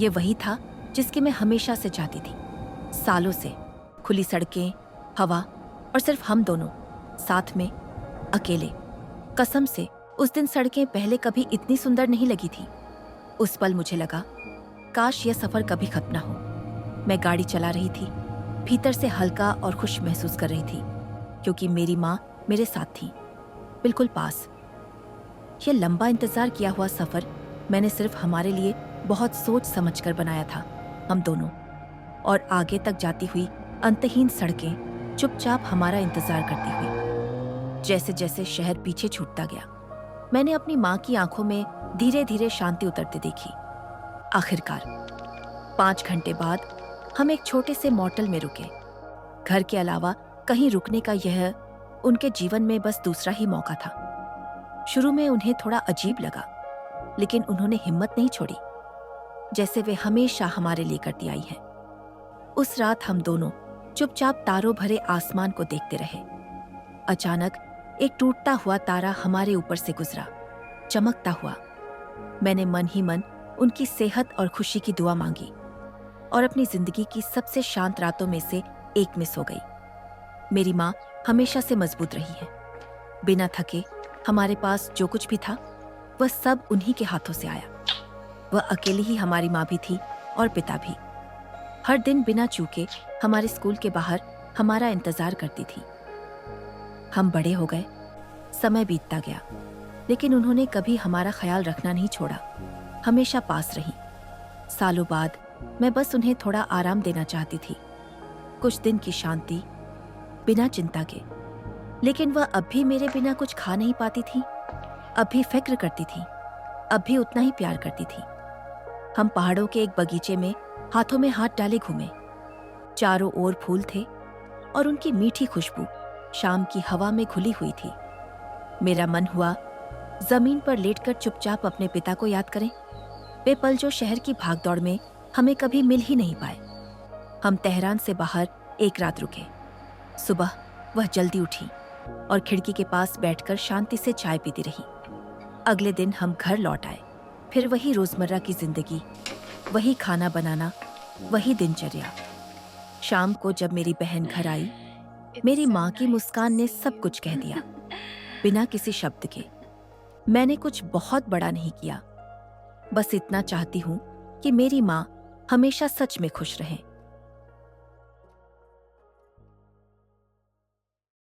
ये वही था जिसके मैं हमेशा से चाहती थी, सालों से। खुली सड़कें, हवा और सिर्फ हम दोनों साथ में, अकेले। कसम से उस दिन सड़कें पहले कभी इतनी सुंदर नहीं लगी थी। उस पल मुझे लगा, काश यह सफर कभी खत्म ना हो। मैं गाड़ी चला रही थी, भीतर से हल्का और खुश महसूस कर रही थी, क्योंकि मेरी माँ मेरे साथ थी, बिल्कुल पास। यह लंबा इंतजार किया हुआ सफर मैंने सिर्फ हमारे लिए बहुत सोच समझ कर बनाया था, हम दोनों। और आगे तक जाती हुई अंतहीन सड़कें चुपचाप हमारा इंतजार करती हुई। जैसे जैसे शहर पीछे छूटता गया, मैंने अपनी माँ की आंखों में धीरे धीरे शांति उतरते देखी। आखिरकार 5 घंटे बाद हम एक छोटे से मोटल में रुके। घर के अलावा कहीं रुकने का यह उनके जीवन में बस दूसरा ही मौका था। शुरू में उन्हें थोड़ा अजीब लगा, लेकिन उन्होंने हिम्मत नहीं छोड़ी, जैसे वे हमेशा हमारे लिए करती आई हैं। उस रात हम दोनों चुपचाप तारों भरे आसमान को देखते रहे। अचानक एक टूटता हुआ तारा हमारे ऊपर से गुजरा, चमकता हुआ। मैंने मन ही मन उनकी सेहत और खुशी की दुआ मांगी और अपनी जिंदगी की सबसे शांत रातों में से एक में सो गई। मेरी माँ हमेशा से मजबूत रही है। बिना थके हमारे पास जो कुछ भी था वह सब उन्हीं के हाथों से आया। वह अकेली ही हमारी माँ भी थी और पिता भी। हर दिन बिना चूके हमारे स्कूल के बाहर हमारा इंतजार करती थी। हम बड़े हो गए, समय बीतता गया, लेकिन उन्होंने कभी हमारा ख्याल रखना नहीं छोड़ा, हमेशा पास रही। सालों बाद मैं बस उन्हें थोड़ा आराम देना चाहती थी, कुछ दिन की शांति, बिना चिंता के। लेकिन वह अब भी मेरे बिना कुछ खा नहीं पाती थी, अब भी फिक्र करती थी, अब भी उतना ही प्यार करती थी। हम पहाड़ों के एक बगीचे में हाथों में हाथ डाले घूमे। चारों ओर फूल थे और उनकी मीठी खुशबू शाम की हवा में घुली हुई थी। मेरा मन हुआ जमीन पर लेटकर चुपचाप अपने पिता को याद करें, वे पल जो शहर की भागदौड़ में हमें कभी मिल ही नहीं पाए। हम तेहरान से बाहर एक रात रुके। सुबह वह जल्दी उठी और खिड़की के पास बैठकर शांति से चाय पीती रही। अगले दिन हम घर लौट आए। फिर वही रोजमर्रा की जिंदगी, वही खाना बनाना, वही दिनचर्या। शाम को जब मेरी बहन घर आई, मेरी माँ की मुस्कान ने सब कुछ कह दिया, बिना किसी शब्द के। मैंने कुछ बहुत बड़ा नहीं किया, बस इतना चाहती हूँ कि मेरी माँ हमेशा सच में खुश रहे।